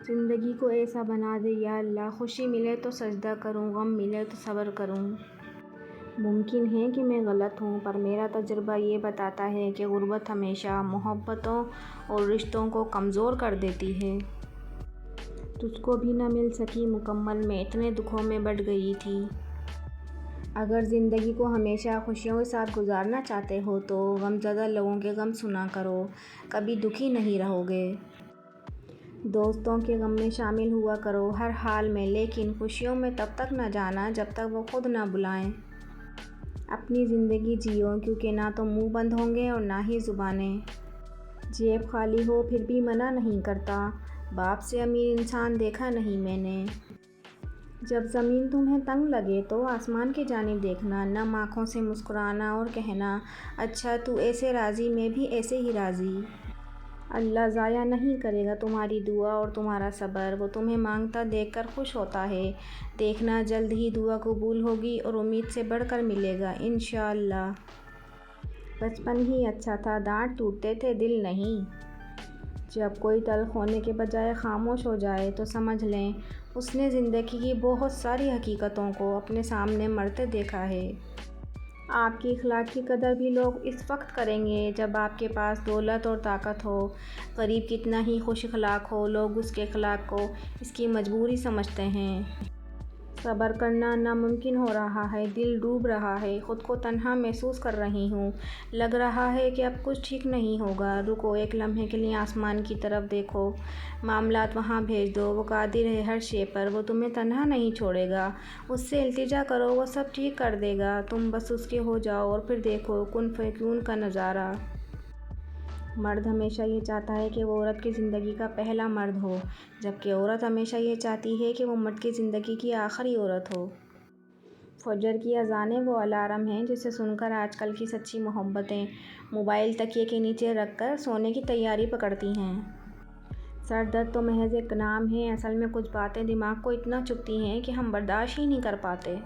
زندگی کو ایسا بنا دے یا اللہ، خوشی ملے تو سجدہ کروں، غم ملے تو صبر کروں۔ ممکن ہے کہ میں غلط ہوں، پر میرا تجربہ یہ بتاتا ہے کہ غربت ہمیشہ محبتوں اور رشتوں کو کمزور کر دیتی ہے۔ تجھ کو بھی نہ مل سکی مکمل، میں اتنے دکھوں میں بٹ گئی تھی۔ اگر زندگی کو ہمیشہ خوشیوں کے ساتھ گزارنا چاہتے ہو تو غمزدہ لوگوں کے غم سنا کرو، کبھی دکھی نہیں رہو گے۔ دوستوں کے غم میں شامل ہوا کرو ہر حال میں، لیکن خوشیوں میں تب تک نہ جانا جب تک وہ خود نہ بلائیں۔ اپنی زندگی جیو، کیونکہ نہ تو منہ بند ہوں گے اور نہ ہی زبانیں۔ جیب خالی ہو پھر بھی منع نہیں کرتا، باپ سے امیر انسان دیکھا نہیں میں نے۔ جب زمین تمہیں تنگ لگے تو آسمان کی جانب دیکھنا، نم آنکھوں سے مسکرانا اور کہنا، اچھا تو ایسے راضی، میں بھی ایسے ہی راضی۔ اللہ ضائع نہیں کرے گا تمہاری دعا اور تمہارا صبر، وہ تمہیں مانگتا دیکھ کر خوش ہوتا ہے۔ دیکھنا جلد ہی دعا قبول ہوگی اور امید سے بڑھ کر ملے گا انشاءاللہ۔ بچپن ہی اچھا تھا، ڈانٹ ٹوٹتے تھے دل نہیں۔ جب کوئی تلخ ہونے کے بجائے خاموش ہو جائے تو سمجھ لیں اس نے زندگی کی بہت ساری حقیقتوں کو اپنے سامنے مرتے دیکھا ہے۔ آپ کی اخلاق کی قدر بھی لوگ اس وقت کریں گے جب آپ کے پاس دولت اور طاقت ہو۔ غریب کتنا ہی خوش اخلاق ہو، لوگ اس کے اخلاق کو اس کی مجبوری سمجھتے ہیں۔ صبر کرنا ناممکن ہو رہا ہے، دل ڈوب رہا ہے، خود کو تنہا محسوس کر رہی ہوں، لگ رہا ہے کہ اب کچھ ٹھیک نہیں ہوگا۔ رکو ایک لمحے کے لیے آسمان کی طرف دیکھو، معاملات وہاں بھیج دو، وہ قادر ہے ہر شے پر، وہ تمہیں تنہا نہیں چھوڑے گا۔ اس سے التجا کرو، وہ سب ٹھیک کر دے گا، تم بس اس کے ہو جاؤ اور پھر دیکھو کن فیکون کا نظارہ۔ مرد ہمیشہ یہ چاہتا ہے کہ وہ عورت کی زندگی کا پہلا مرد ہو، جبکہ عورت ہمیشہ یہ چاہتی ہے کہ وہ مرد کی زندگی کی آخری عورت ہو۔ فجر کی اذانیں وہ الارم ہیں جسے سن کر آج کل کی سچی محبتیں موبائل تکیے کے نیچے رکھ کر سونے کی تیاری پکڑتی ہیں۔ سر درد تو محض ایک نام ہے، اصل میں کچھ باتیں دماغ کو اتنا چبھتی ہیں کہ ہم برداشت ہی نہیں کر پاتے۔